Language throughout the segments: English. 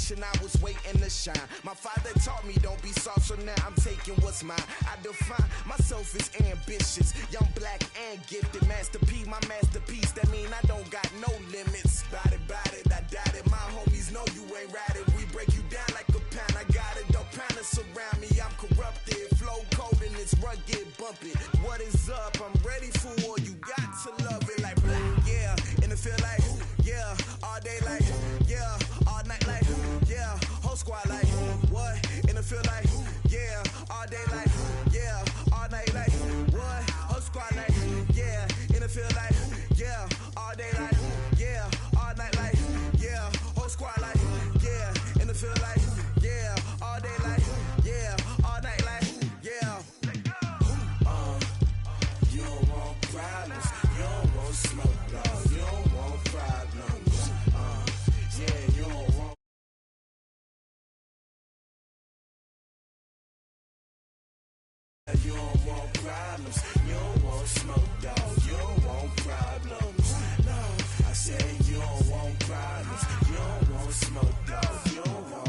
generation, I was waiting to shine. My father taught me don't be soft, so now I'm taking what's mine. I define myself as ambitious, young, black, and gifted. Master P, my masterpiece, that mean I don't got no limits. Bout it, I doubt it. My homies know you ain't ratted. We break you down like a pound. I got it, don't pound us around me. I'm corrupted, flow cold and it's rugged, bump it. What is up? I'm ready for war. You got to love it like black, yeah. And it feel like, yeah. All day like, yeah. All night like, yeah. Whole squad like, what? And it feel like, yeah. All day like, yeah. All night like, what? Whole squad like, yeah. And it feel like, yeah. All day like, yeah. All night like, yeah. Whole squad like, yeah. And it feel like, yeah. All day like, yeah. All night like, yeah. You don't want problems. You don't want smoke, dog. You don't want problems. Yeah, you don't want. You don't want problems. You don't want smoke, dog. You don't want problems. No, I said you don't want problems. You don't want smoke, dog. You don't want.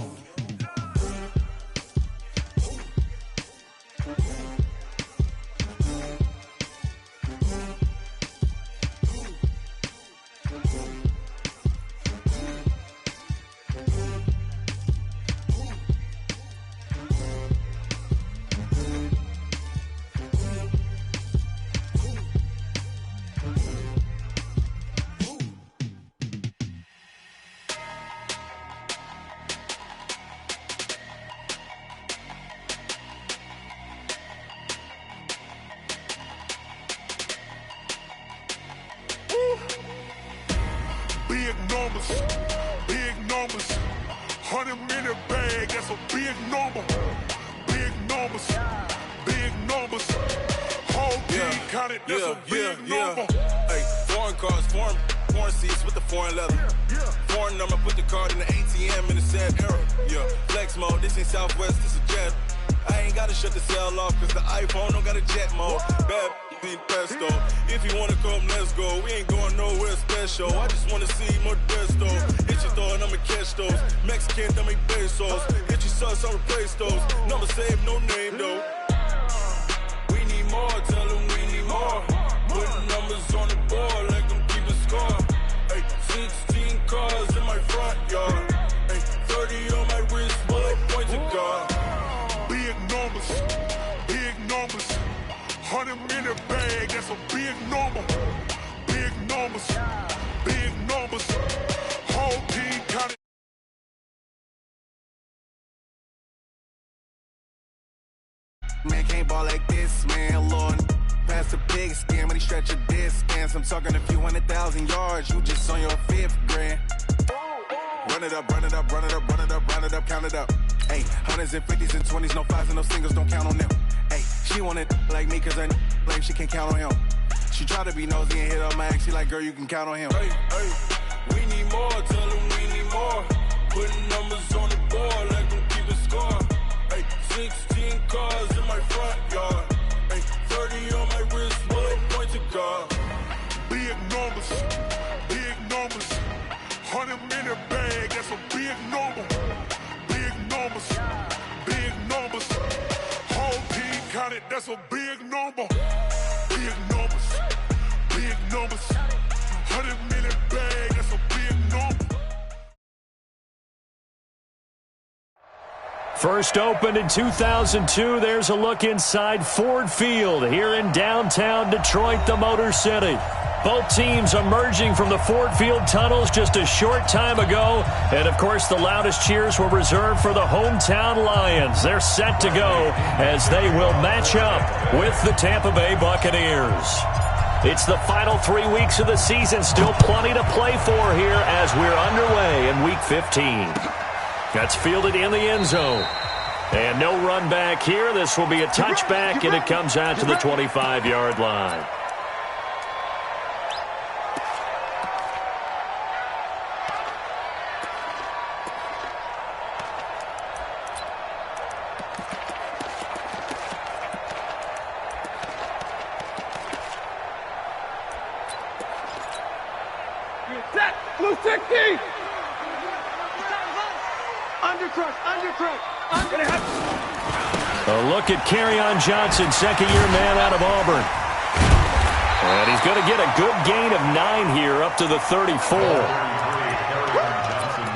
Big numbers, 100-minute bag, that's a big number. Big numbers, whole team counted, that's a big number. Hey, foreign cars, foreign seats with the foreign leather. Foreign number, put the card in the ATM in the sad era. Yeah, flex mode, this ain't Southwest, this a jet. I ain't gotta shut the cell off, cause the iPhone don't got a jet mode. Bad need pesto. If you wanna come, let's go. We ain't going nowhere special. I just wanna see Modesto. Hit your thought, I'ma catch those. Mexican, I make pesos. Hit your sauce, I'll replace those. Number saved, no name though. We need more, tell them we need more. Putting numbers on the board, like them keep a score. Hey, 16 cars in my front yard. Hey, 30 on my wrist, bullet point to God. Big numbers, 100-minute bag, that's a big number. Big numbers, whole team counted. Man, can't ball like this, man, Lord. Pass the big skin when he stretch a distance. I'm talking a few 100,000 yards, you just on your 5th grand. Run it up, count it up. Hey, hundreds and 50s and 20s, no 5s and no singles, don't count on them. Hey, she want it like me, cause her lame, she can't count on him. She try to be nosy and hit up my ex, she like, girl, you can count on him. Hey, we need more, tell them we need more. Putting numbers on the board, like them keep a score. Hey, 16 cars in my front yard. Hey, 30 on my wrist, bullet point to God. Big numbers, 100-minute bag, that's a big number. Big numbers, whole team counted, that's a big number. Big numbers, 100-minute bag, that's a big number. First opened in 2002, there's a look inside Ford Field here in downtown Detroit, the Motor City. Both teams emerging from the Ford Field tunnels just a short time ago. And, of course, the loudest cheers were reserved for the hometown Lions. They're set to go as they will match up with the Tampa Bay Buccaneers. It's the final 3 weeks of the season. Still plenty to play for here as we're underway in Week 15. That's fielded in the end zone. And no run back here. This will be a touchback, and it comes out to the 25-yard line. Blue 60! A look at Kerryon Johnson, second-year man out of Auburn. And he's going to get a good gain of 9 here, up to the 34.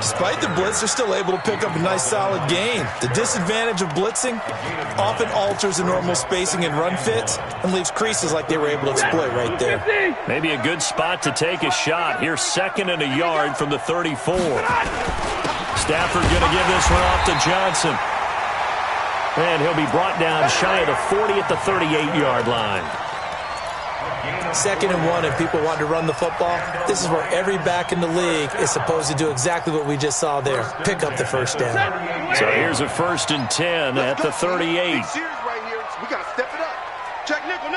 Despite the blitz, they're still able to pick up a nice, solid gain. The disadvantage of blitzing often alters the normal spacing and run fits and leaves creases like they were able to exploit right there. Maybe a good spot to take a shot. Here's 2nd and a yard from the 34. Stafford going to give this one off to Johnson. And he'll be brought down shy of the 40 at the 38-yard line. 2nd and 1, and people want to run the football. This is where every back in the league is supposed to do exactly what we just saw there. Pick up the first down. So here's a 1st and 10 at the 38. We got to step it up. Check nickel.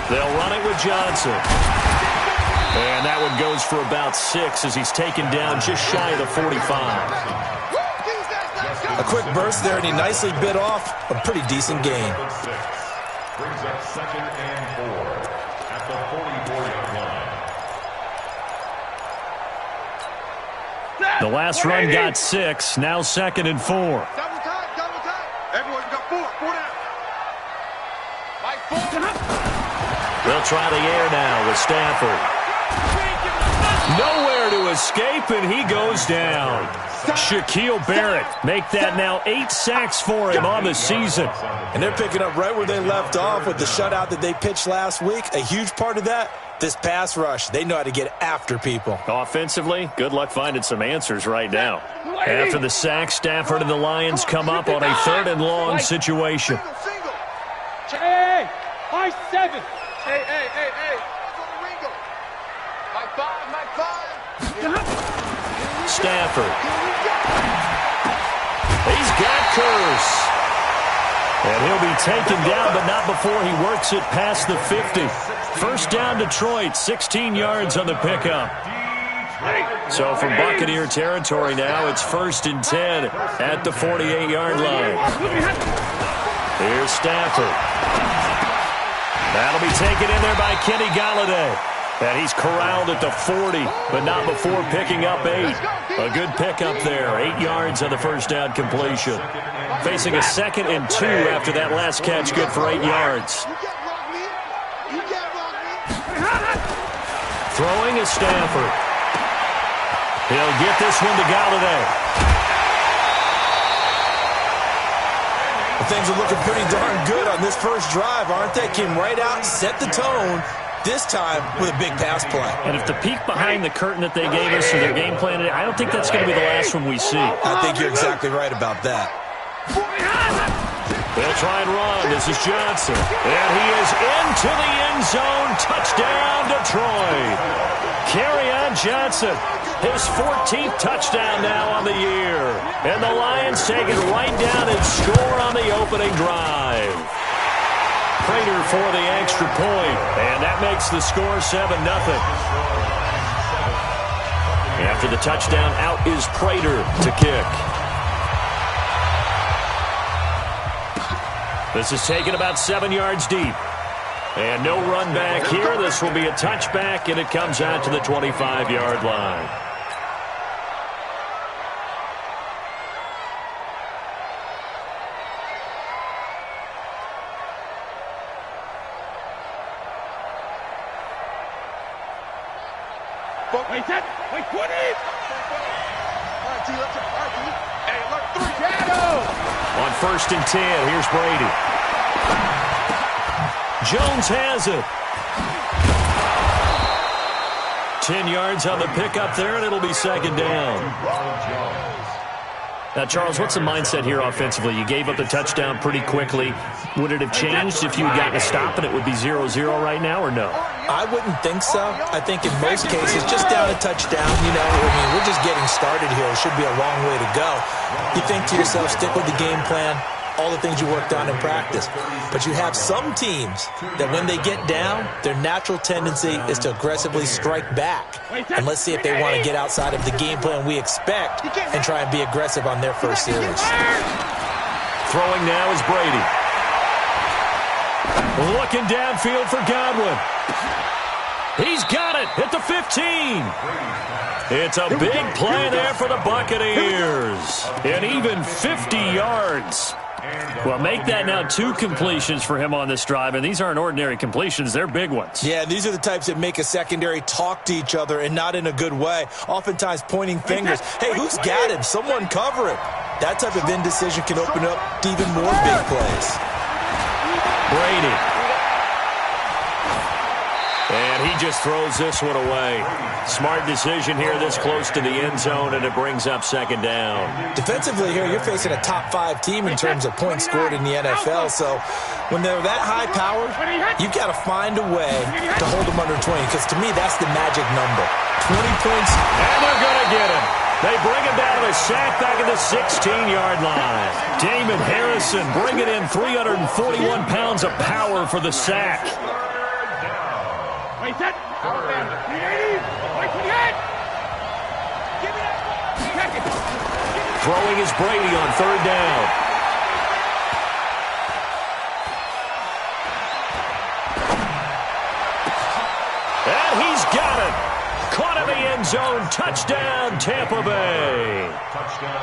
They'll run it with Johnson. And that one goes for about 6 as he's taken down just shy of the 45. A quick burst there, and he nicely bit off a pretty decent gain. Brings up 2nd and 4 at the 44-yard line. The last run got 6, now 2nd and 4. Double time. Everyone got 4 down. Like 4. They'll try the air now with Stafford. Nowhere to escape, and he goes down. Shaquille Barrett make that now 8 sacks for him on the season. And they're picking up right where they left off with the shutout that they pitched last week. A huge part of that, this pass rush. They know how to get after people. Offensively, good luck finding some answers right now. After the sack, Stafford and the Lions come up on a 3rd and long situation. Hey, high 7. Hey. Mike 5. Stafford. He's got Curse. And he'll be taken down, but not before he works it past the 50. First down, Detroit, 16 yards on the pickup. So from Buccaneer territory now, it's 1st and 10 at the 48-yard line. Here's Stafford. That'll be taken in there by Kenny Golladay. And he's corralled at the 40, but not before picking up 8. A good pickup there, 8 yards on the first down completion. Facing a 2nd and 2 after that last catch, good for 8 yards. Throwing is Stafford. He'll get this one to Golladay. Well, things are looking pretty darn good on this first drive, aren't they? Came right out, set the tone. This time with a big pass play. And if the peek behind the curtain that they gave us or their game plan, I don't think that's going to be the last one we see. I think you're exactly right about that. They'll try and run. This is Johnson. And he is into the end zone. Touchdown, Detroit. Kerryon Johnson, his 14th touchdown now on the year. And the Lions take it right down and score on the opening drive. Prater for the extra point, and that makes the score 7-0. After the touchdown, out is Prater to kick. This is taken about 7 yards deep. And no run back here. This will be a touchback, and it comes out to the 25-yard line. Wait, 20! On 1st and 10, here's Brady. Jones has it. 10 yards on the pickup there, and it'll be 2nd down. Now, Charles, what's the mindset here offensively? You gave up the touchdown pretty quickly. Would it have changed if you had gotten a stop and it would be 0-0 right now, or no? I wouldn't think so. I think in most cases, just down a touchdown, we're just getting started here. It should be a long way to go. You think to yourself, stick with the game plan, all the things you worked on in practice. But you have some teams that when they get down, their natural tendency is to aggressively strike back. And let's see if they want to get outside of the game plan we expect and try and be aggressive on their first series. Throwing now is Brady. Looking downfield for Godwin. He's got it at the 15. It's a big play there for the Buccaneers. And even 50 yards. Well, make that now 2 completions for him on this drive, and these aren't ordinary completions. They're big ones. Yeah, these are the types that make a secondary talk to each other and not in a good way, oftentimes pointing fingers. Hey, who's got him? Someone cover him. That type of indecision can open up to even more big plays. Brady. And he just throws this one away. Smart decision here this close to the end zone, and it brings up second down. Defensively here, you're facing a top 5 team in terms of points scored in the NFL. So when they're that high powered, you've got to find a way to hold them under 20, because to me, that's the magic number. 20 points. And they're going to get him. They bring him down to a sack back at the 16-yard line. Damon Harrison bringing in 341 pounds of power for the sack. Wait, set. Alabama. 380. Wait, 28. Give me that. Check it. Throwing is Brady on third down. And he's got it. Caught in the end zone. Touchdown, Tampa Bay.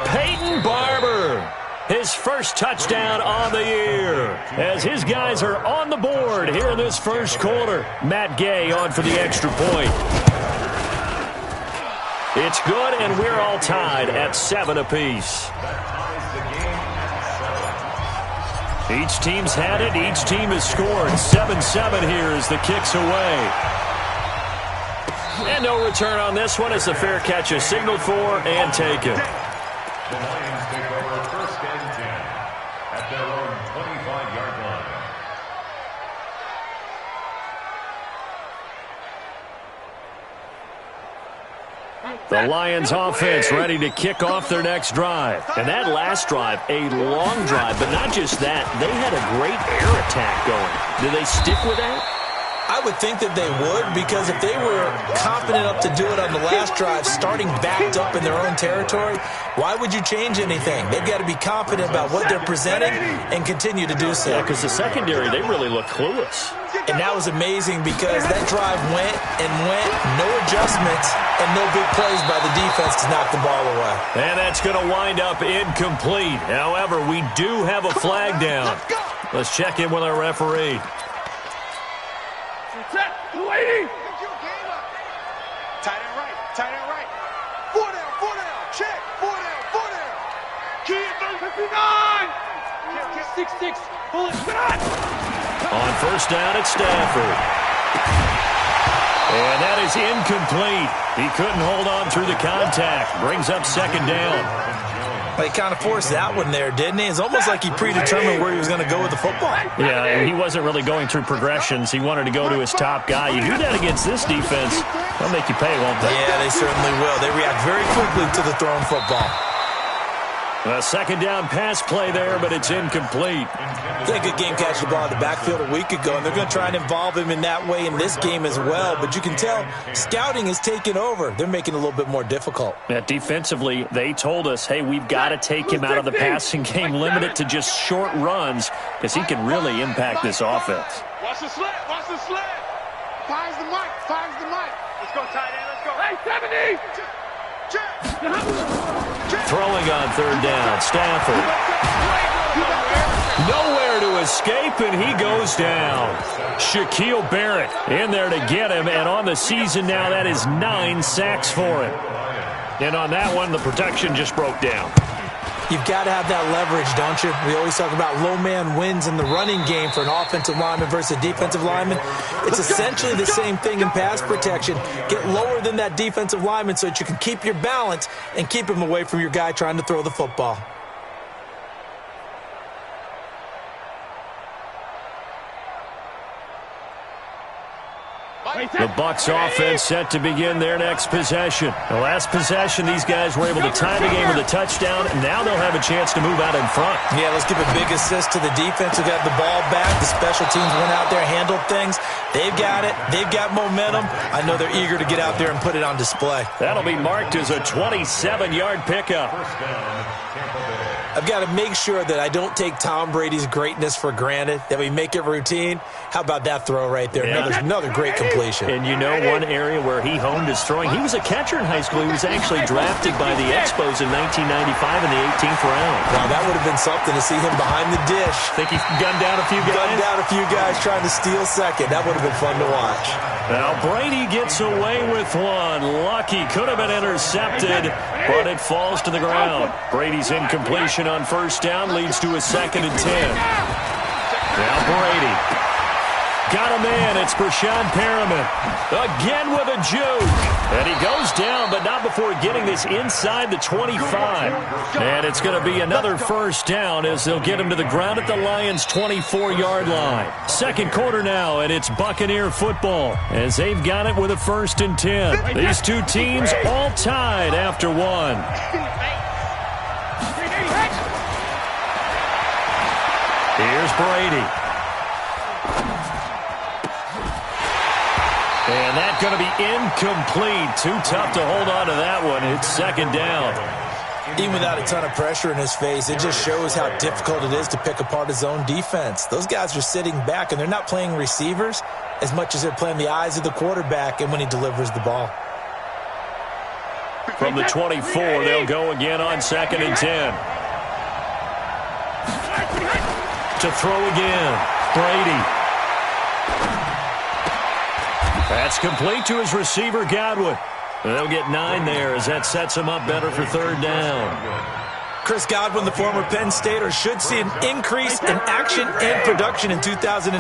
Peyton Barber. His first touchdown on the year as his guys are on the board here in this first quarter. Matt Gay on for the extra point. It's good, and we're all tied at 7 apiece. Each team's had it. Each team has scored. 7-7 here as the kick's away. And no return on this one as the fair catch is signaled for and taken. The Lions take over first and 10 at their own 25-yard line. The Lions offense ready to kick off their next drive. And that last drive, a long drive, but not just that. They had a great air attack going. Do they stick with that? I would think that they would, because if they were confident enough to do it on the last drive, starting backed up in their own territory, why would you change anything? They've got to be confident about what they're presenting and continue to do so. Yeah, because the secondary, they really look clueless. And that was amazing because that drive went and went, no adjustments, and no big plays by the defense to knock the ball away. And that's going to wind up incomplete. However, we do have a flag down. Let's check in with our referee. Set. 280. Tight end right. Tight end right. 4 down. 4 down. Check. 4 down. 4 down. Key at 59. 6-6. Pull it. Shot. On first down, it's Stafford. And that is incomplete. He couldn't hold on through the contact. Brings up second down. He kind of forced that one there, didn't he? It's almost like he predetermined where he was going to go with the football. Yeah, and he wasn't really going through progressions. He wanted to go to his top guy. You do that against this defense, they'll make you pay, won't they? Yeah, they certainly will. They react very quickly to the thrown football. A second down pass play there, but it's incomplete. He had a good game catching the ball in the backfield a week ago, and they're going to try and involve him in that way in this game as well. But you can tell scouting is taking over. They're making it a little bit more difficult. Yeah, defensively, they told us, hey, we've got to take him out of the passing game, limit it to just short runs, because he can really impact this offense. Watch the slant. Watch the slant. Finds the mic. Finds the mic. Let's go, tight end. Let's go. Hey, 70. Throwing on third down, Stafford. Nowhere to escape, and he goes down. Shaquille Barrett in there to get him, and on the season now, that is 9 sacks for him. And on that one, the protection just broke down. You've got to have that leverage, don't you? We always talk about low man wins in the running game for an offensive lineman versus a defensive lineman. It's essentially the same thing in pass protection. Get lower than that defensive lineman so that you can keep your balance and keep him away from your guy trying to throw the football. The Bucs offense set to begin their next possession. The last possession, these guys were able to tie the game with a touchdown. Now they'll have a chance to move out in front. Yeah, let's give a big assist to the defense who got the ball back. The special teams went out there, handled things. They've got it. They've got momentum. I know they're eager to get out there and put it on display. That'll be marked as a 27-yard pickup. First down, Tampa Bay. I've got to make sure that I don't take Tom Brady's greatness for granted, that we make it routine. How about that throw right there? Yeah. Another great completion. And you know one area where he honed his throwing? He was a catcher in high school. He was actually drafted by the Expos in 1995 in the 18th round. Wow, that would have been something to see him behind the dish. Think he gunned down a few guys? Gunned down a few guys trying to steal second. That would have been fun to watch. Now Brady gets away with one. Lucky. Could have been intercepted, but it falls to the ground. Brady's incompletion on first down leads to a 2nd and 10. Now Brady. Got a man. It's Brashad Perriman. Again with a juke. And he goes down, but not before getting this inside the 25. And it's going to be another first down as they'll get him to the ground at the Lions' 24-yard line. Second quarter now, and it's Buccaneer football as they've got it with a 1st and 10. These two teams all tied after one. Here's Brady. And that's going to be incomplete. Too tough to hold on to that one. It's 2nd down. Even without a ton of pressure in his face, it just shows how difficult it is to pick apart his own defense. Those guys are sitting back, and they're not playing receivers as much as they're playing the eyes of the quarterback and when he delivers the ball. From the 24, they'll go again on 2nd and 10. To throw again, Brady. That's complete to his receiver, Godwin. They'll get 9 there as that sets him up better for 3rd down. Chris Godwin, the former Penn Stater, should see an increase in action and production in 2019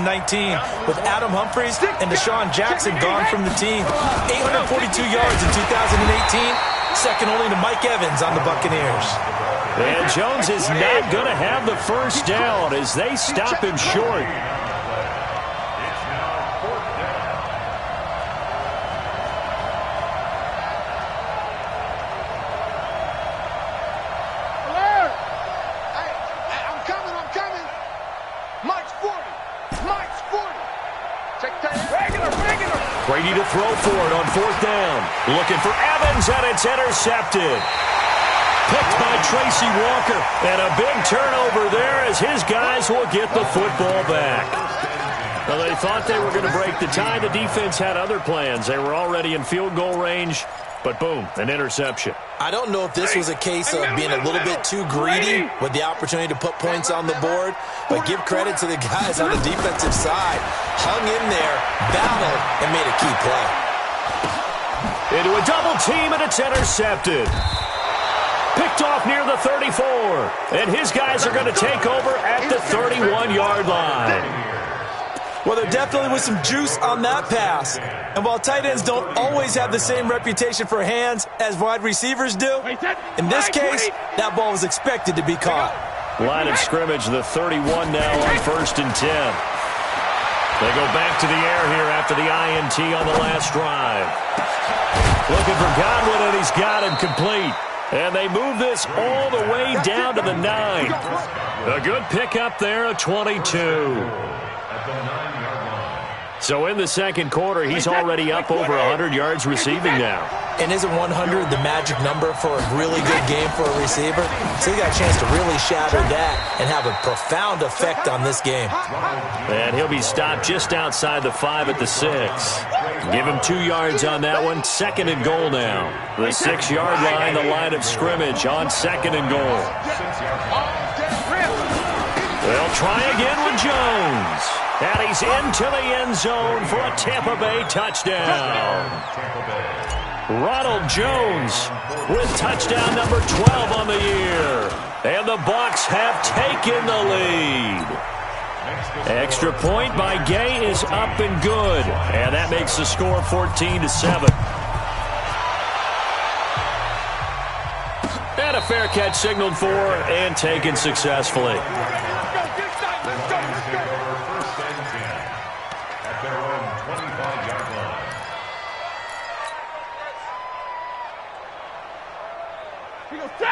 with Adam Humphries and Deshaun Jackson gone from the team. 842 yards in 2018, second only to Mike Evans on the Buccaneers. And Jones is not going to have the first down as they stop him short. Brady to throw for it on 4th down. Looking for Evans, and it's intercepted. Picked by Tracy Walker. And a big turnover there as his guys will get the football back. Well, they thought they were going to break the tie. The defense had other plans. They were already in field goal range. But boom, an interception. I don't know if this was a case of being a little bit too greedy with the opportunity to put points on the board, but give credit to the guys on the defensive side. Hung in there, battled, and made a key play. Into a double team, and it's intercepted. Picked off near the 34. And his guys are going to take over at the 31-yard line. Well, there definitely was some juice on that pass. And while tight ends don't always have the same reputation for hands as wide receivers do, in this case, that ball was expected to be caught. Line of scrimmage, the 31 now on 1st and 10. They go back to the air here after the INT on the last drive. Looking for Godwin, and he's got him complete. And they move this all the way down to the 9. A good pickup there, a 22. So in the second quarter, he's already up over 100 yards receiving now. And isn't 100 the magic number for a really good game for a receiver? So he got a chance to really shatter that and have a profound effect on this game. And he'll be stopped just outside the 5 at the 6. Give him 2 yards on that one. 2nd and goal now. The 6-yard line, the line of scrimmage on 2nd and goal. They'll try again with Jones. And he's into the end zone for a Tampa Bay touchdown. Ronald Jones with touchdown number 12 on the year. And the Bucs have taken the lead. Extra point by Gay is up and good. And that makes the score 14-7. And a fair catch signaled for and taken successfully.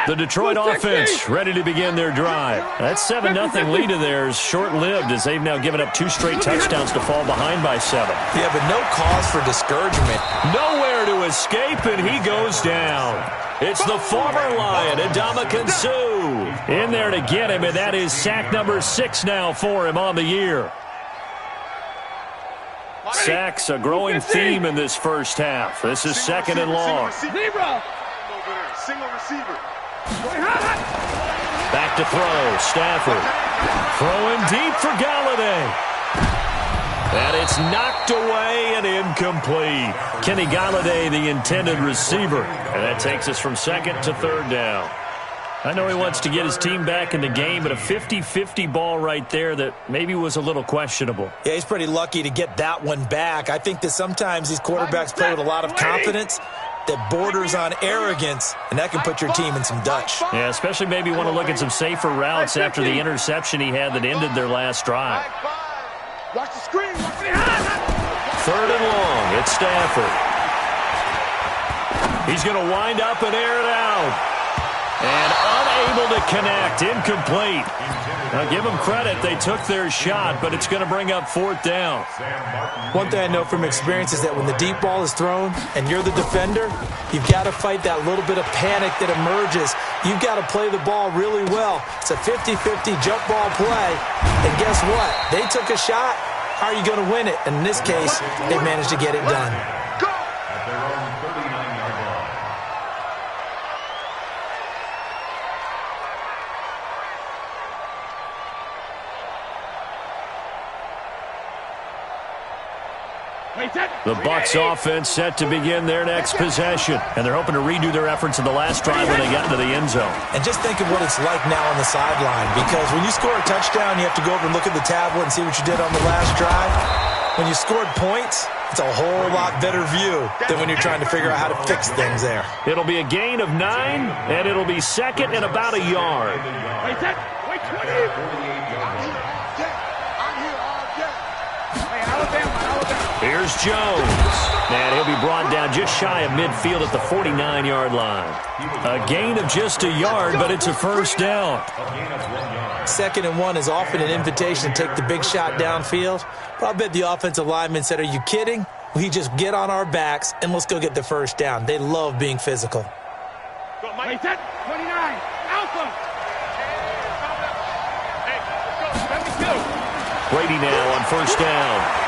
The Detroit offense ready to begin their drive. That 7-0 lead of theirs short-lived as they've now given up 2 straight touchdowns to fall behind by 7. Yeah, but no cause for discouragement. Nowhere to escape, and he goes down. It's the former Lion, Ndamukong Suh. in there to get him, and that is sack number 6 now for him on the year. Sacks, a growing theme in this first half. This is second and long. Single receiver. Back to throw. Stafford throwing deep for Galladay. And it's knocked away and incomplete. Kenny Galladay, the intended receiver. And that takes us from second to third down. I know he wants to get his team back in the game, but a 50-50 ball right there that maybe was a little questionable. Yeah, he's pretty lucky to get that one back. I think that sometimes these quarterbacks play with a lot of confidence that borders on arrogance, and that can put your team in some Dutch. Yeah, especially maybe want to look at some safer routes after the interception he had that ended their last drive. Watch the screen. Third and long. It's Stafford. He's going to wind up and air it out. And unable to connect. Incomplete. Now, give them credit. They took their shot, but it's going to bring up fourth down. One thing I know from experience is that when the deep ball is thrown and you're the defender, you've got to fight that little bit of panic that emerges. You've got to play the ball really well. It's a 50-50 jump ball play. And guess what? They took a shot. How are you going to win it? And in this case, they managed to get it done. At their own 39-yard line. The Bucs offense set to begin their next possession. And they're hoping to redo their efforts in the last drive when they got into the end zone. And just think of what it's like now on the sideline. Because when you score a touchdown, you have to go over and look at the tablet and see what you did on the last drive. When you scored points, it's a whole lot better view than when you're trying to figure out how to fix things there. It'll be a gain of 9, and it'll be second and about a yard. Wait, 20. Here's Jones. And he'll be brought down just shy of midfield at the 49-yard line. A gain of just a yard, but it's a first down. Second and 1 is often an invitation to take the big shot downfield. But I bet the offensive lineman said, are you kidding? We just get on our backs and let's go get the first down. They love being physical. Wait, 29. Alpha. Brady now on first down.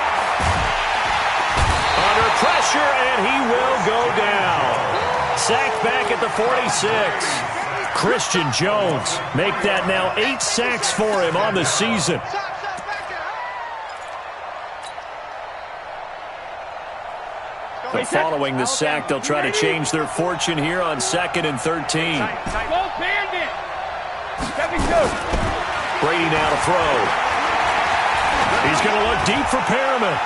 Under pressure, and he will go down. Sacked back at the 46. Christian Jones make that now 8 sacks for him on the season. But following the sack, they'll try to change their fortune here on 2nd and 13. Brady now to throw. He's going to look deep for Perriman.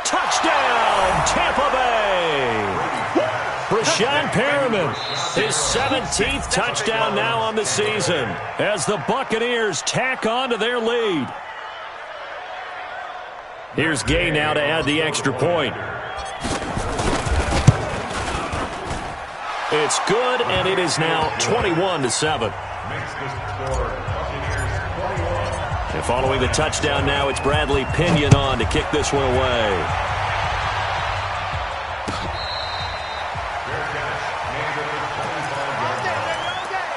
Touchdown, Tampa Bay. Brashad Perriman, his 17th touchdown now on the season as the Buccaneers tack on to their lead. Here's Gay now to add the extra point. It's good, and it is now 21-7. And following the touchdown now, it's Bradley Pinion on to kick this one away.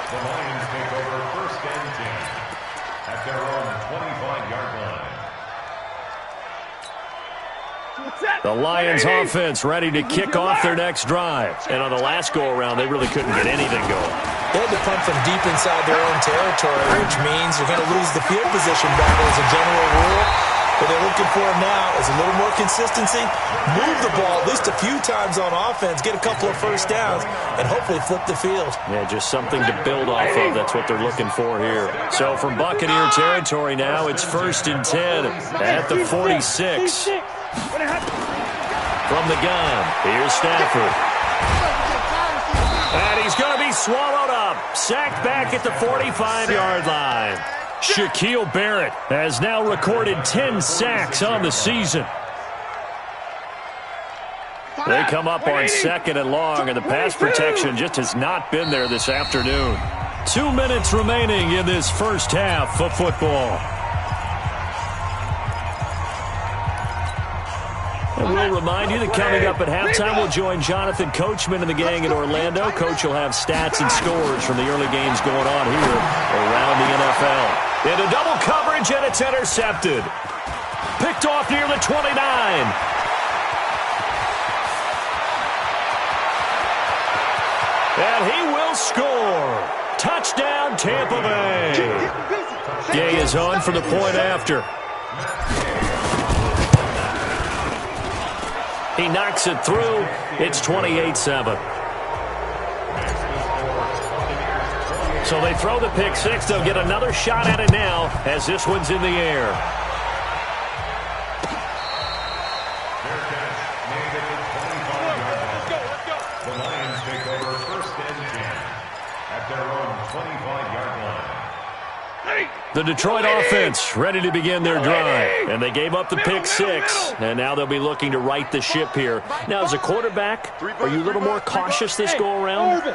The Lions take over 1st and 10 at their own 25-yard line. The Lions offense ready to kick off their next drive. And on the last go-around, they really couldn't get anything going. They had to punt from deep inside their own territory, which means you're going to lose the field position battle as a general rule. What they're looking for now is a little more consistency, move the ball at least a few times on offense, get a couple of first downs, and hopefully flip the field. Yeah, just something to build off of. That's what they're looking for here. So from Buccaneer territory now, it's 1st and 10 at the 46. From the gun, here's Stafford. And he's going to be swallowed up. Sacked back at the 45-yard line. Shaquille Barrett has now recorded 10 sacks on the season. They come up on 2nd and long, and the pass protection just has not been there this afternoon. 2 minutes remaining in this first half of football. We'll remind you that coming up at halftime, we'll join Jonathan Coachman and the gang in Orlando. Coach will have stats and scores from the early games going on here around the NFL. Into double coverage, and it's intercepted. Picked off near the 29. And he will score. Touchdown, Tampa Bay. Gay is on for the point after. He knocks it through. It's 28-7. So they throw the pick six. They'll get another shot at it now as this one's in the air. The Lions take over first and 10 at their own 25-yard line. The Detroit offense ready to begin their drive. And they gave up the pick six. And now they'll be looking to right the ship here. Now, as a quarterback, are you a little more cautious this go-around?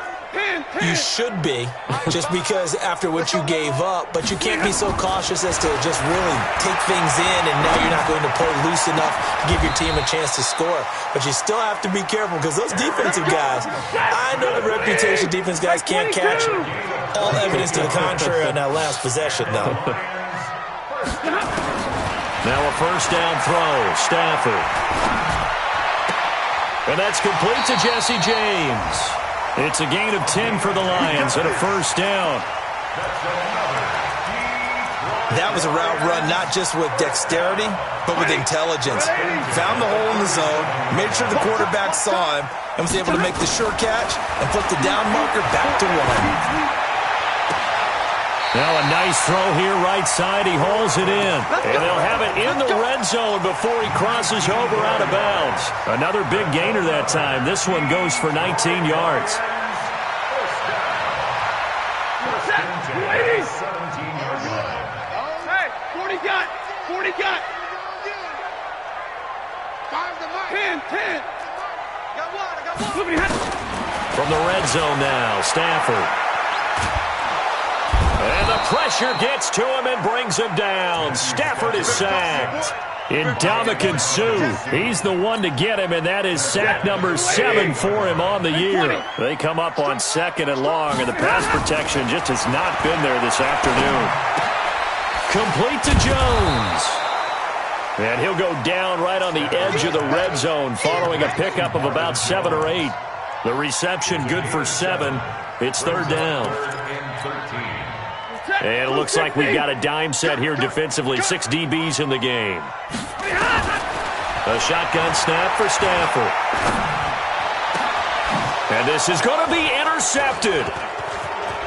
You should be, just because after what you gave up. But you can't be so cautious as to just really take things in, and now you're not going to play loose enough to give your team a chance to score. But you still have to be careful because those defensive guys, I know the reputation defense guys can't catch. All evidence to the contrary on that last possession, though. Now a first down throw, Stafford. And that's complete to Jesse James. It's a gain of 10 for the Lions and a first down. That was a route run not just with dexterity, but with intelligence. Found the hole in the zone, made sure the quarterback saw him, and was able to make the sure catch and put the down marker back to one. Now a nice throw here right side. He hauls it in. And they'll have it in the red zone before he crosses over out of bounds. Another big gainer that time. This one goes for 19 yards. 17-yard line. Hey, 40 got. 40 got. 10. Got one. From the red zone now, Stafford. And the pressure gets to him and brings him down. Stafford is sacked. Ndamukong Suh, he's the one to get him, and that is sack number 7 for him on the year. They come up on second and long, and the pass protection just has not been there this afternoon. Complete to Jones. And he'll go down right on the edge of the red zone following a pickup of about 7 or 8. The reception good for 7. It's third down. And it looks like we've got a dime set here defensively. 6 DBs in the game. A shotgun snap for Stafford. And this is going to be intercepted.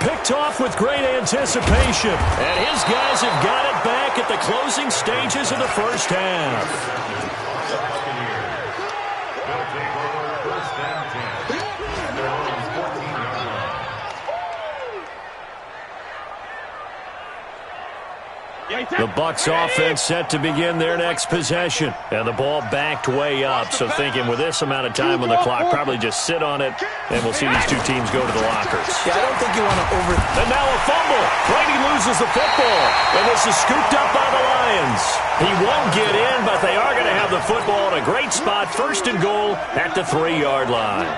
Picked off with great anticipation. And his guys have got it back at the closing stages of the first half. The Bucs offense set to begin their next possession. And the ball backed way up. So thinking with this amount of time on the clock, probably just sit on it, and we'll see these two teams go to the lockers. Yeah, I don't think you want to And now a fumble. Brady loses the football. And this is scooped up by the Lions. He won't get in, but they are going to have the football in a great spot. First and goal at the 3-yard line.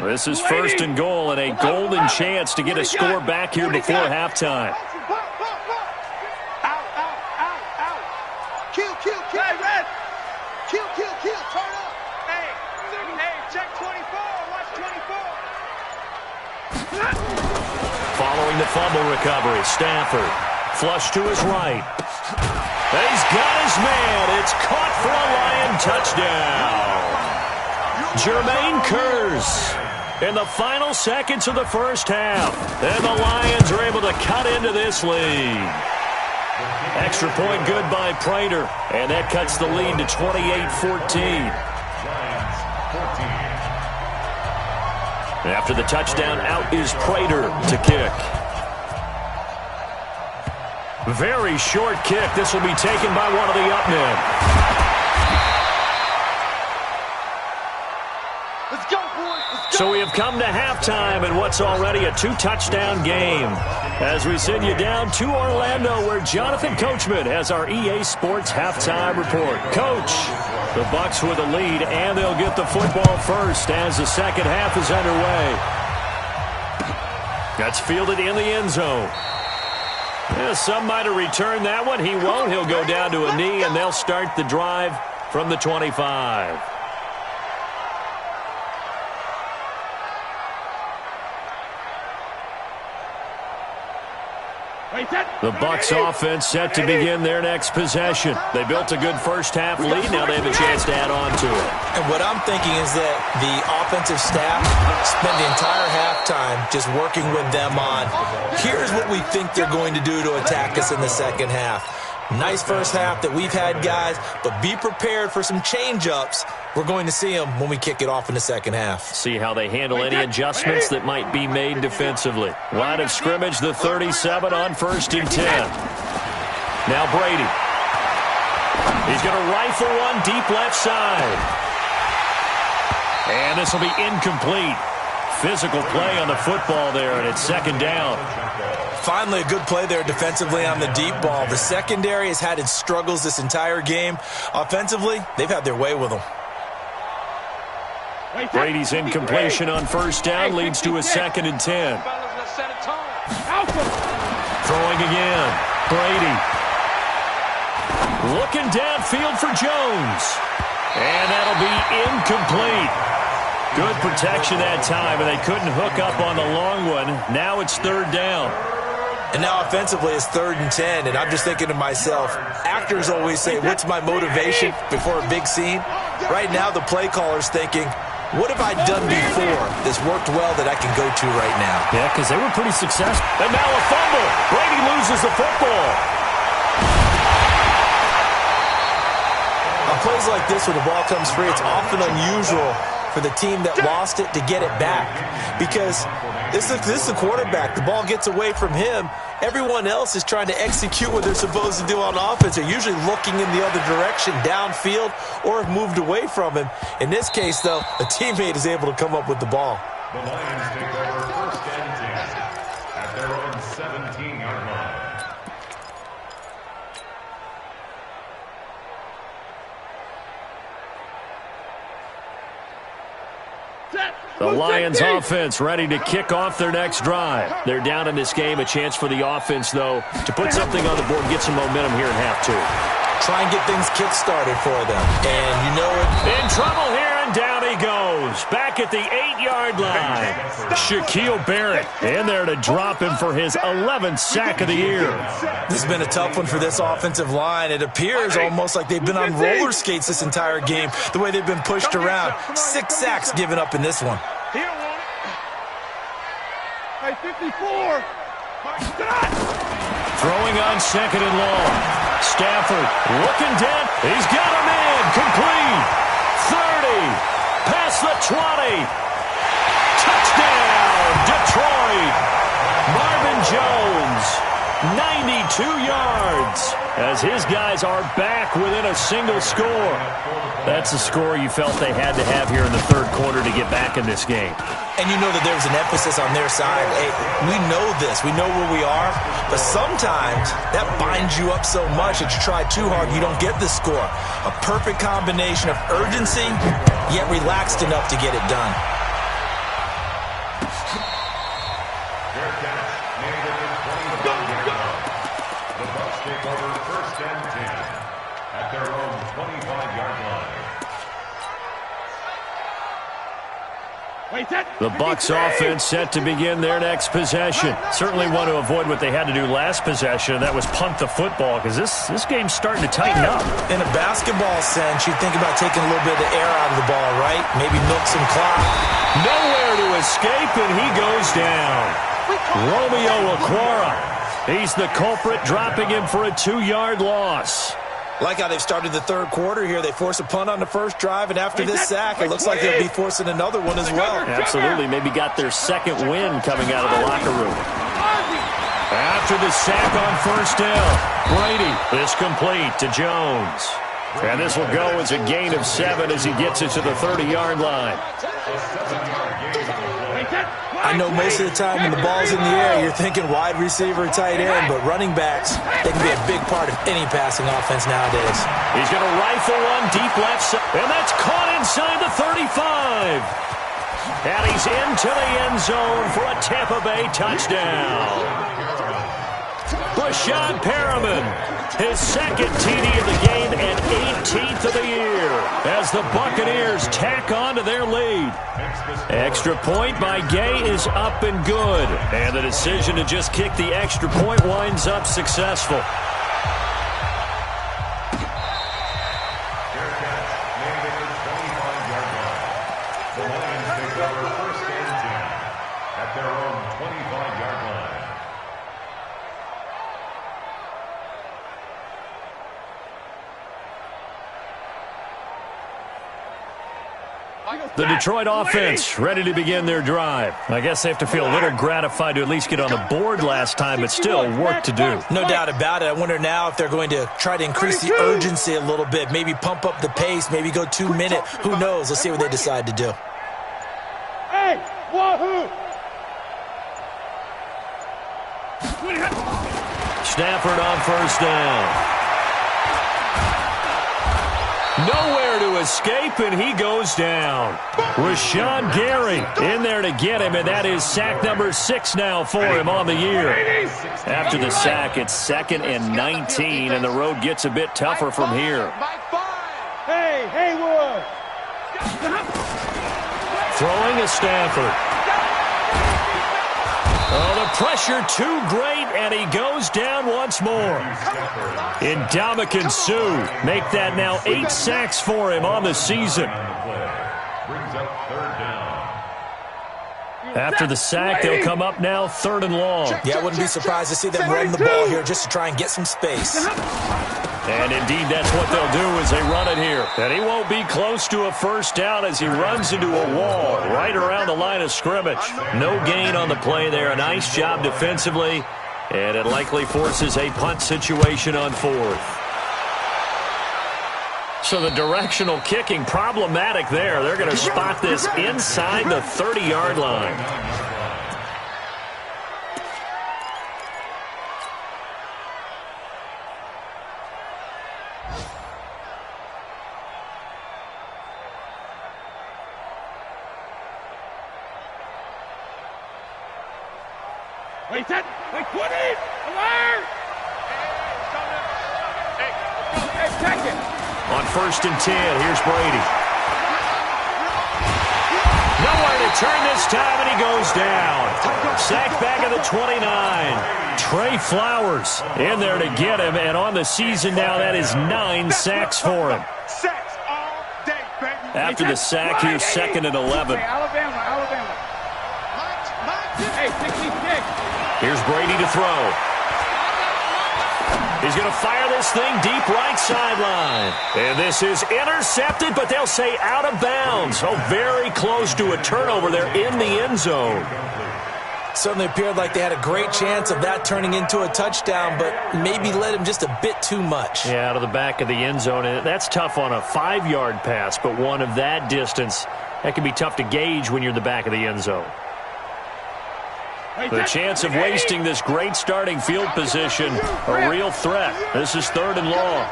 This is first and goal and a golden chance to get a score back here before halftime. Out. Kill. Hey, Red. Kill. Turn up. Hey, check 24. Watch 24. Following the fumble recovery, Stafford. Flush to his right. He's got his man. It's caught for a Lion touchdown. Jermaine Kearse. In the final seconds of the first half. And the Lions are able to cut into this lead. Extra point good by Prater. And that cuts the lead to 28-14. After the touchdown, out is Prater to kick. Very short kick. This will be taken by one of the up men. So we have come to halftime in what's already a 2-touchdown game. As we send you down to Orlando, where Jonathan Coachman has our EA Sports halftime report. Coach, the Bucs with a lead, and they'll get the football first as the second half is underway. That's fielded in the end zone. Yeah, some might have returned that one. He won't. He'll go down to a knee, and they'll start the drive from the 25. The Bucs offense set to begin their next possession. They built a good first half lead. Now they have a chance to add on to it. And what I'm thinking is that the offensive staff spent the entire halftime just working with them on, here's what we think they're going to do to attack us in the second half. Nice first half that we've had, guys, but be prepared for some change-ups. We're going to see them when we kick it off in the second half. See how they handle any adjustments that might be made defensively. Line of scrimmage, the 37 on 1st and 10. Now Brady. He's going to rifle one deep left side. And this will be incomplete. Physical play on the football there, and it's second down. Finally, a good play there defensively on the deep ball. The secondary has had its struggles this entire game. Offensively, they've had their way with them. Brady's incompletion on 1st down leads to a 2nd and 10. Throwing again. Brady. Looking downfield for Jones. And that'll be incomplete. Good protection that time, and they couldn't hook up on the long one. Now it's 3rd down. And now offensively it's 3rd and 10, and I'm just thinking to myself, actors always say, what's my motivation before a big scene? Right now the play caller's thinking, what have I done before that's worked well that I can go to right now? Yeah, because they were pretty successful. And now a fumble. Brady loses the football. On plays like this, when the ball comes free, it's often unusual for the team that lost it to get it back, because this is the quarterback. The ball gets away from him. Everyone else is trying to execute what they're supposed to do on offense. They're usually looking in the other direction, downfield, or have moved away from him. In this case, though, a teammate is able to come up with the ball. The Lions take over 1st and 10 at their own 17-yard line. The Lions offense ready to kick off their next drive. They're down in this game. A chance for the offense, though, to put something on the board, get some momentum here in half 2. Try and get things kick-started for them. And you know it. In trouble here, and down he goes. Back at the 8-yard line. Shaquille Barrett in there to drop him for his 11th sack of the year. This has been a tough one for this offensive line. It appears almost like they've been on roller skates this entire game, the way they've been pushed around. 6 sacks given up in this one. He don't want it. Hey, 54. My God. Throwing on 2nd and long. Stafford looking down. He's got him in. Complete. 30. Past the 20. Touchdown, Detroit. Marvin Jones, 92 yards, as his guys are back within a single score. That's a score you felt they had to have here in the 3rd quarter to get back in this game. And you know that there was an emphasis on their side. Hey, we know this. We know where we are. But sometimes that binds you up so much that you try too hard, you don't get the score. A perfect combination of urgency, yet relaxed enough to get it done. The Bucs take over 1st and 10 at their own 25-yard line. The Bucs offense set to begin their next possession. Certainly want to avoid what they had to do last possession, and that was punt the football, because this game's starting to tighten up. In a basketball sense, you think about taking a little bit of the air out of the ball, right? Maybe milk some clock. Nowhere to escape, and he goes down. Romeo Okwara. He's the culprit, dropping him for a 2-yard loss. Like how they've started the 3rd quarter here. They force a punt on the first drive, and after this sack, it looks like they'll be forcing another one as well. Absolutely. Maybe got their 2nd win coming out of the locker room. After the sack on 1st down, Brady is complete to Jones. And this will go as a gain of 7 as he gets it to the 30-yard line. I know most of the time when the ball's in the air, you're thinking wide receiver, tight end, but running backs, they can be a big part of any passing offense nowadays. He's going to rifle one deep left side, and that's caught inside the 35. And he's into the end zone for a Tampa Bay touchdown. Rashad Perriman, his second TD of the game and 18th of the year as the Buccaneers tack on to their lead. Extra point by Gay is up and good, and the decision to just kick the extra point winds up successful. The Detroit offense ready to begin their drive. I guess they have to feel a little gratified to at least get on the board last time, but still work to do. No doubt about it. I wonder now if they're going to try to increase the urgency a little bit, maybe pump up the pace, maybe go 2 minute. Who knows? Let's see what they decide to do. Hey, wahoo! Stafford on first down. Nowhere to escape, and he goes down. Rashawn Gary in there to get him, and that is sack number 6 now for him on the year. After the sack, it's 2nd and 19, and the road gets a bit tougher from here. Hey, Haywood! Throwing is Stafford. Oh, the pressure too great, and he goes down once more. Ndamukong Suh make that now 8 sacks for him on the season. After the sack, they'll come up now 3rd and long. Yeah, I wouldn't be surprised to see them run the ball here just to try and get some space. And indeed, that's what they'll do as they run it here. And he won't be close to a first down as he runs into a wall right around the line of scrimmage. No gain on the play there. A nice job defensively. And it likely forces a punt situation on 4th. So the directional kicking problematic there. They're going to spot this inside the 30-yard line. Wait, 10, wait, 20, alert! Hey, check it! On 1st and 10, here's Brady. Nowhere to turn this time, and he goes down. Sacked back at the 29. Trey Flowers in there to get him, and on the season now, that is 9 sacks for him. Sacks all day, baby. After the sack, here's 2nd and 11. Alabama. Hey, 66. Here's Brady to throw. He's going to fire this thing deep right sideline. And this is intercepted, but they'll say out of bounds. Oh, very close to a turnover there in the end zone. Certainly appeared like they had a great chance of that turning into a touchdown, but maybe led him just a bit too much. Yeah, out of the back of the end zone. And that's tough on a 5-yard pass, but one of that distance, that can be tough to gauge when you're in the back of the end zone. The chance of wasting this great starting field position, a real threat. This is 3rd and long.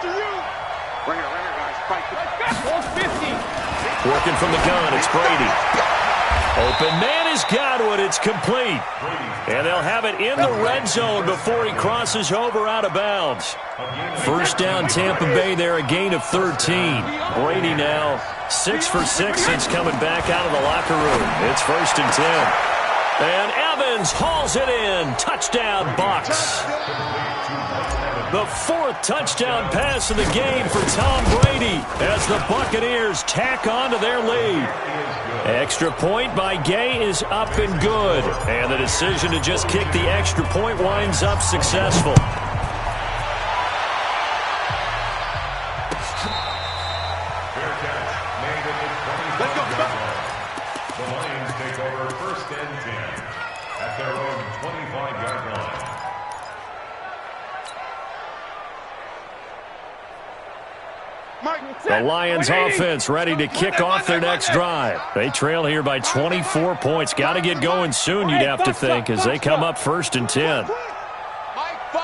Working from the gun, it's Brady. Open man is Godwin, it's complete. And they'll have it in the red zone before he crosses over out of bounds. First down Tampa Bay there, a gain of 13. Brady now 6 for 6 since coming back out of the locker room. It's 1st and 10. And Evans hauls it in. Touchdown, Bucs. The 4th touchdown pass of the game for Tom Brady as the Buccaneers tack on to their lead. Extra point by Gay is up and good. And the decision to just kick the extra point winds up successful. The Lions offense ready to kick off their next drive. They trail here by 24 points. Got to get going soon, you'd have to think, as they come up 1st and 10. Mike 5.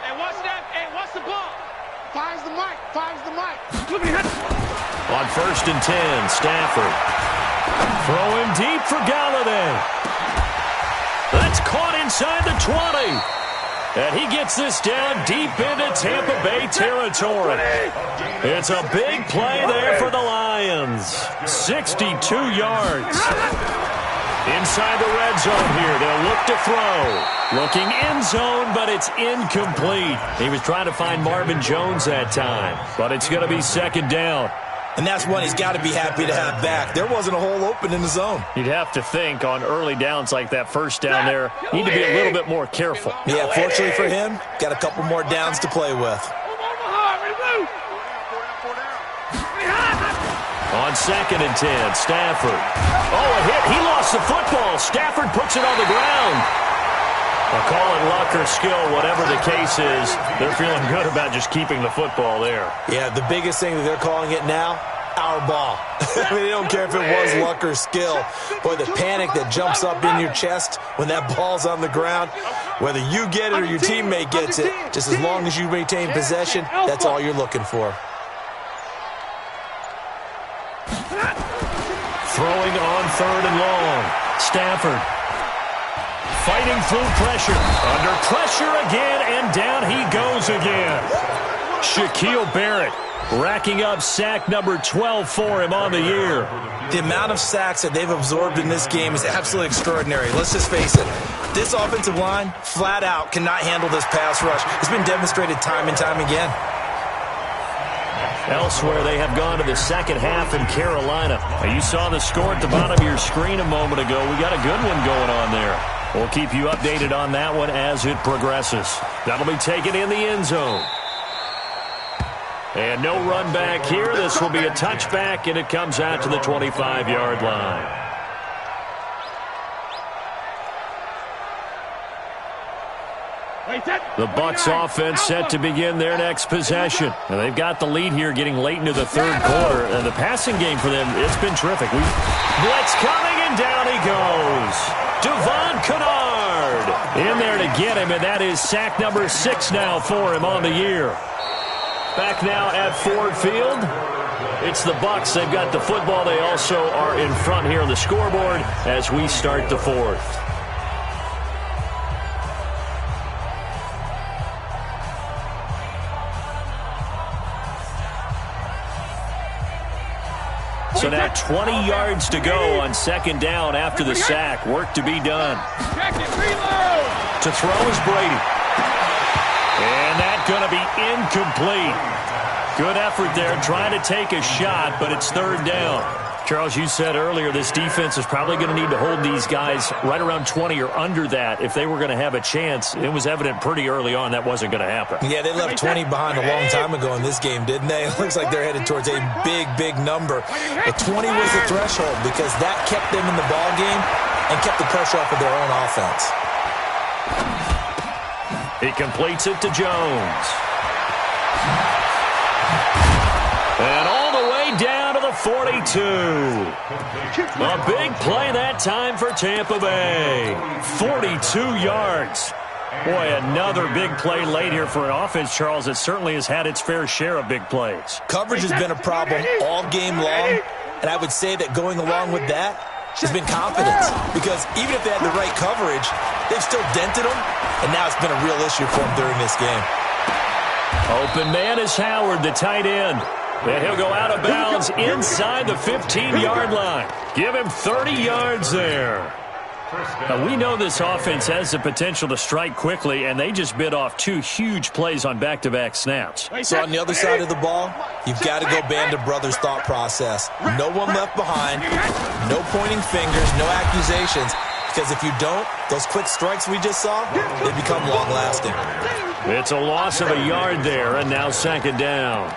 Hey, what's that? Hey, what's the ball? Finds the mic. On 1st and 10, Stafford. Throw him deep for Galladay. That's caught inside the 20. And he gets this down deep into Tampa Bay territory. It's a big play there for the Lions. 62 yards. Inside the red zone here, they'll look to throw. Looking end zone, but it's incomplete. He was trying to find Marvin Jones that time, but it's going to be 2nd down. And that's one he's got to be happy to have back. There wasn't a hole open in the zone. You'd have to think on early downs like that, 1st down there, need to be a little bit more careful. Yeah, fortunately for him, got a couple more downs to play with. On 2nd and 10, Stafford. Oh, a hit. He lost the football. Stafford puts it on the ground. I'll call it luck or skill, whatever the case is. They're feeling good about just keeping the football there. Yeah, the biggest thing that they're calling it now, our ball. I mean, they don't care if it was luck or skill. Boy, the panic that jumps up in your chest when that ball's on the ground, whether you get it or your teammate gets it, just as long as you maintain possession, that's all you're looking for. Throwing on 3rd and long. Stafford. Fighting through pressure. Under pressure again, and down he goes again. Shaquille Barrett racking up sack number 12 for him on the year. The amount of sacks that they've absorbed in this game is absolutely extraordinary. Let's just face it. This offensive line, flat out, cannot handle this pass rush. It's been demonstrated time and time again. Elsewhere, they have gone to the 2nd half in Carolina. Now, you saw the score at the bottom of your screen a moment ago. We got a good one going on there. We'll keep you updated on that one as it progresses. That'll be taken in the end zone. And no run back here. This will be a touchback, and it comes out to the 25-yard line. The Bucs offense set to begin their next possession. And they've got the lead here getting late into the 3rd quarter. And the passing game for them, it's been terrific. Blitz coming, and down he goes. Devon Kennard in there to get him, and that is sack number 6 now for him on the year. Back now at Ford Field. It's the Bucs. They've got the football. They also are in front here on the scoreboard as we start the 4th. So now 20 yards to go on 2nd down after the sack. Work to be done. To throw is Brady. And that's going to be incomplete. Good effort there trying to take a shot, but it's 3rd down. Charles, you said earlier this defense is probably going to need to hold these guys right around 20 or under that if they were going to have a chance. It was evident pretty early on that wasn't going to happen. Yeah, they left 20 behind a long time ago in this game, didn't they? It looks like they're headed towards a big, big number. But 20 was the threshold because that kept them in the ball game and kept the pressure off of their own offense. He completes it to Jones. And all the way down to the 42. A big play that time for Tampa Bay. 42 yards. Boy, another big play late here for an offense, Charles, that certainly has had its fair share of big plays. Coverage has been a problem all game long, and I would say that going along with that has been confidence. Because even if they had the right coverage, they've still dented them, and now it's been a real issue for them during this game. Open man is Howard, the tight end. And he'll go out of bounds inside the 15-yard line. Give him 30 yards there. Now, we know this offense has the potential to strike quickly, and they just bit off 2 huge plays on back-to-back snaps. So on the other side of the ball, you've got to go Band of Brothers thought process. No one left behind, no pointing fingers, no accusations. Because if you don't, those quick strikes we just saw, they become long-lasting. It's a loss of a yard there, and now 2nd down.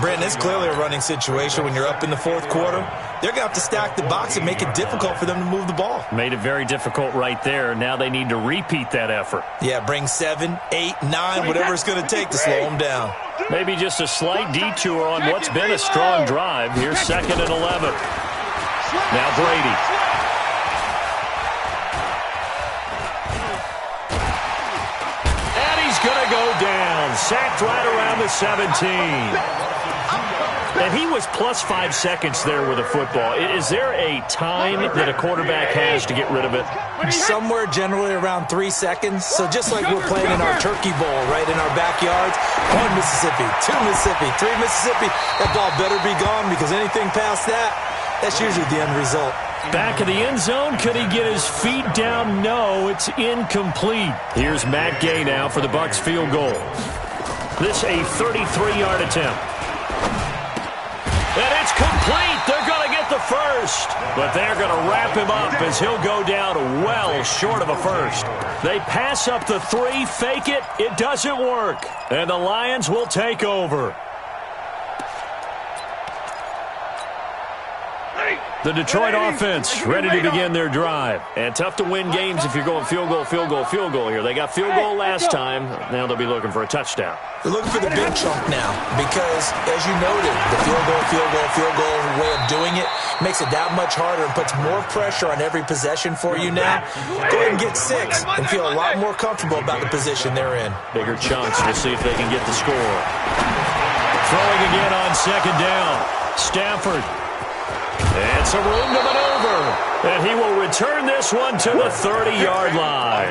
Brandon, it's clearly a running situation when you're up in the 4th quarter. They're going to have to stack the box and make it difficult for them to move the ball. Made it very difficult right there. Now they need to repeat that effort. Yeah, bring 7, 8, 9, whatever it's going to take to slow them down. Maybe just a slight detour on what's been a strong drive. Here's 2nd and 11. Now Brady. And he's going to go down. Sacked right around the 17. And he was plus 5 seconds there with a football. Is there a time that a quarterback has to get rid of it? Somewhere generally around 3 seconds. So just like we're playing in our turkey bowl, right, in our backyards, 1 Mississippi, 2 Mississippi, 3 Mississippi, that ball better be gone because anything past that, that's usually the end result. Back of the end zone, could he get his feet down? No, it's incomplete. Here's Matt Gay now for the Bucs field goal. This a 33-yard attempt. And it's complete. They're going to get the first. But they're going to wrap him up as he'll go down well short of a first. They pass up the 3, fake it. It doesn't work. And the Lions will take over. The Detroit offense ready to begin their drive. And tough to win games if you're going field goal, field goal, field goal here. They got field goal last time. Now they'll be looking for a touchdown. They're looking for the big chunk now because, as you noted, the field goal way of doing it makes it that much harder and puts more pressure on every possession for you now. Go ahead and get 6 and feel a lot more comfortable about the position they're in. Bigger chunks. We'll see if they can get the score. Throwing again on 2nd down. Stafford. And some room to maneuver. And he will return this one to the 30-yard line.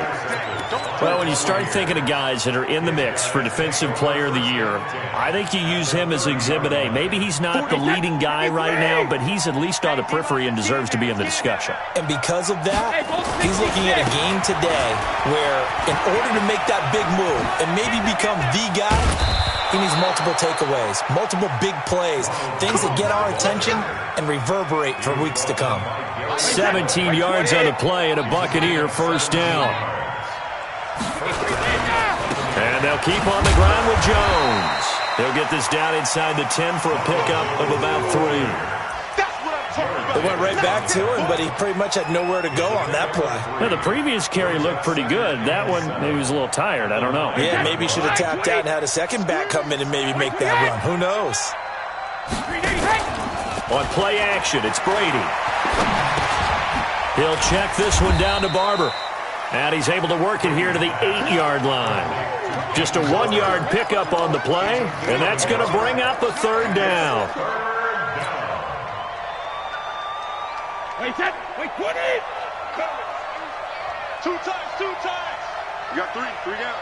Well, when you start thinking of guys that are in the mix for Defensive Player of the Year, I think you use him as Exhibit A. Maybe he's not the leading guy right now, but he's at least on the periphery and deserves to be in the discussion. And because of that, he's looking at a game today where in order to make that big move and maybe become the guy, he needs multiple takeaways, multiple big plays, things that get our attention and reverberate for weeks to come. 17 yards on the play and a Buccaneer first down. And they'll keep on the ground with Jones. They'll get this down inside the 10 for a pickup of about 3. They went right back to him, but he pretty much had nowhere to go on that play. Well, the previous carry looked pretty good. That one, maybe he was a little tired. I don't know. Yeah, maybe he should have tapped out and had a second back come in and maybe make that run. Who knows? On play action, it's Brady. He'll check this one down to Barber. And he's able to work it here to the 8-yard line. Just a 1-yard pickup on the play, and that's going to bring up a 3rd down. Wait, set. Wait, 20. 2 times, 2 times. You got 3 down.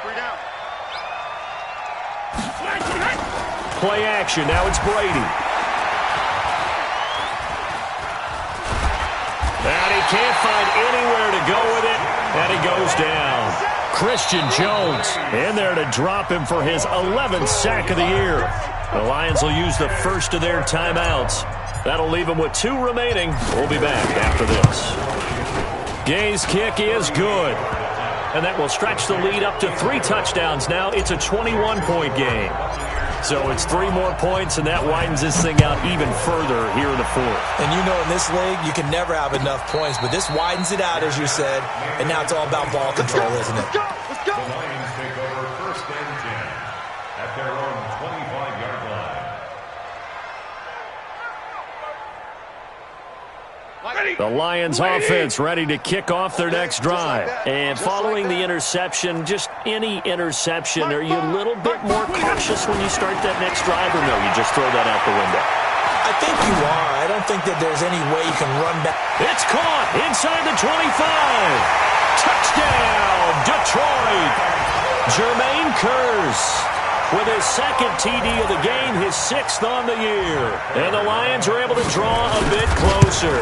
Play action, now it's Brady. And he can't find anywhere to go with it, and he goes down. Christian Jones in there to drop him for his 11th sack of the year. The Lions will use the first of their timeouts. That'll leave them with 2 remaining. We'll be back after this. Gay's kick is good. And that will stretch the lead up to 3 touchdowns now. It's a 21-point game. So it's 3 more points, and that widens this thing out even further here in the 4th. And you know in this league, you can never have enough points, but this widens it out, as you said, and now it's all about ball control, isn't it? The Lions take over 1st and 10 at their own 25-yard line. The Lions offense ready to kick off their next drive. And following the interception, just any interception, are you a little bit more cautious when you start that next drive, or no, you just throw that out the window? I think you are. I don't think that there's any way you can run back. It's caught inside the 25. Touchdown, Detroit. Jermaine Kearse with his 2nd TD of the game, his 6th on the year. And the Lions are able to draw a bit closer.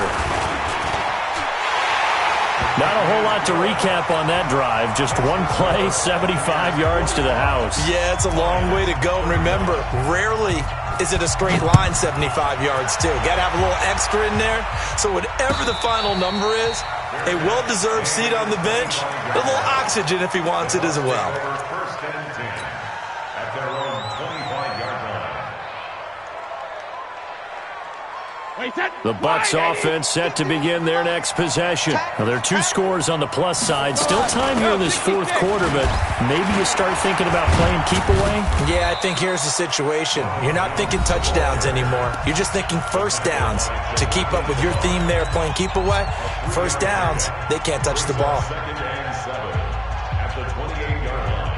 Not a whole lot to recap on that drive. Just one play, 75 yards to the house. Yeah, it's a long way to go. And remember, rarely is it a straight line 75 yards, too. Got to have a little extra in there. So whatever the final number is, a well-deserved seat on the bench, a little oxygen if he wants it as well. 1st and 10 at their own 25-yard line. The Bucs offense set to begin their next possession. Now, there are 2 scores on the plus side. Still time here in this fourth quarter, but maybe you start thinking about playing keep away? Yeah, I think here's the situation. You're not thinking touchdowns anymore. You're just thinking first downs. To keep up with your theme there, playing keep away, first downs, they can't touch the ball. Second and 7 at the 28-yard line.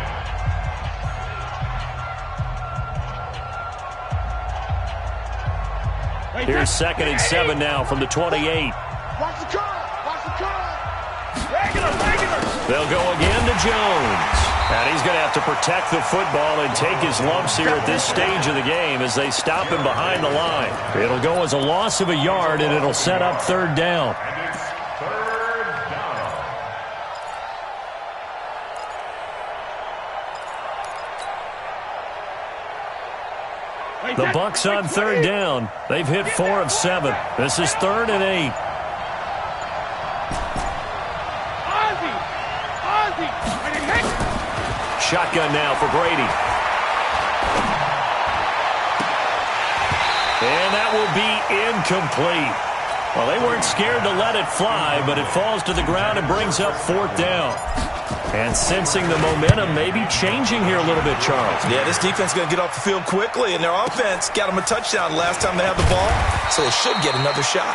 Here's 2nd and 7 now from the 28. Watch the curve. Watch the curve. Regular. They'll go again to Jones. And he's going to have to protect the football and take his lumps here at this stage of the game as they stop him behind the line. It'll go as a loss of a yard, and it'll set up 3rd down. And it's 3rd down. The Bucs on 3rd down. They've hit 4 of 7. This is 3rd and 8. Shotgun now for Brady. And that will be incomplete. Well, they weren't scared to let it fly, but it falls to the ground and brings up 4th down. And sensing the momentum maybe changing here a little bit, Charles. Yeah, this defense is going to get off the field quickly, and their offense got them a touchdown last time they had the ball, so they should get another shot.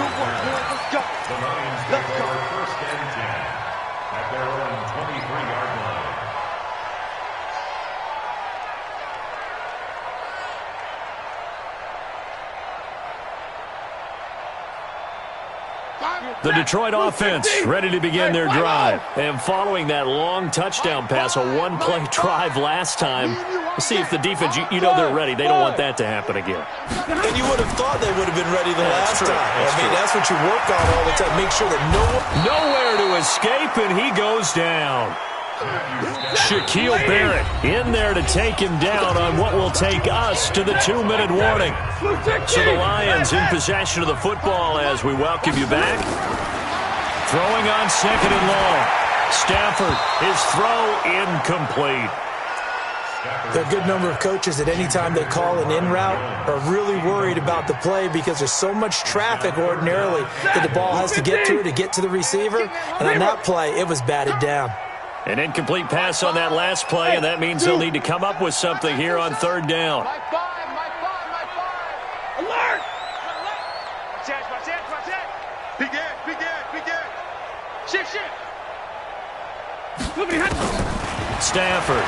Good work, boy. Let's go. The Lions take over 1st and 10 at their own 23-yard line. The Detroit offense ready to begin their drive. And following that long touchdown pass, a one-play drive last time, we'll see if the defense, you know they're ready. They don't want that to happen again. And you would have thought they would have been ready the last time. That's what you work on all the time. Make sure that nowhere to escape, and he goes down. Shaquille Barrett in there to take him down on what will take us to the 2-minute warning. So the Lions in possession of the football as we welcome you back. Throwing on 2nd and long. Stafford, his throw incomplete. There are a good number of coaches that any time they call an in route are really worried about the play because there's so much traffic ordinarily that the ball has to get through to get to the receiver. And on that play, it was batted down. An incomplete pass on that last play, and that means they'll need to come up with something here on 3rd down. My five. Alert! Watch it. Big in. Shift. Stafford.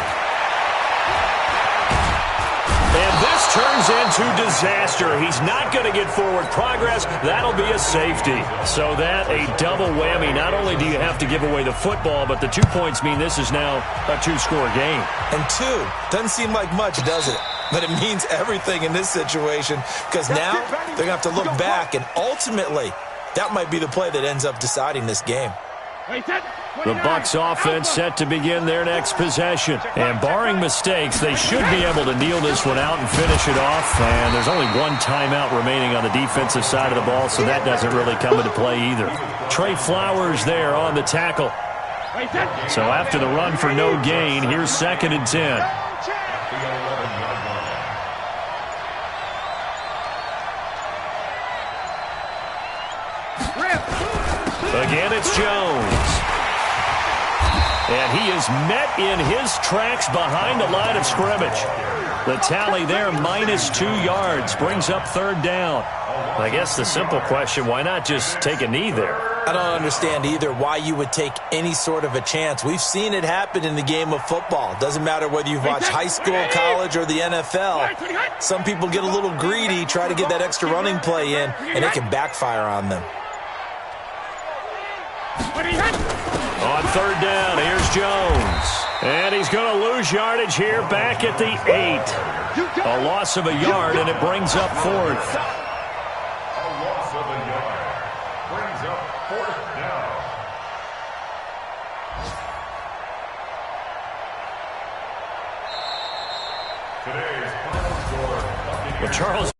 And this turns into disaster. He's not going to get forward progress. That'll be a safety. So that a double whammy. Not only do you have to give away the football, but the 2 points mean this is now a 2-score game. And 2 doesn't seem like much, does it? But it means everything in this situation because now they're going to have to look back, and ultimately that might be the play that ends up deciding this game. The Bucs offense set to begin their next possession. And barring mistakes, they should be able to kneel this one out and finish it off. And there's only 1 timeout remaining on the defensive side of the ball, so that doesn't really come into play either. Trey Flowers there on the tackle. So after the run for no gain, here's 2nd and 10. Again, it's Jones. And he is met in his tracks behind the line of scrimmage. The tally there, -2 yards, brings up 3rd down. I guess the simple question, why not just take a knee there? I don't understand either why you would take any sort of a chance. We've seen it happen in the game of football. Doesn't matter whether you've watched high school, college, or the NFL. Some people get a little greedy, try to get that extra running play in, and it can backfire on them. On 3rd down, here's Jones. And he's going to lose yardage here back at the 8. A loss of a yard, and it brings up 4th. A loss of a yard brings up 4th down. Today's final score. Well, Charles.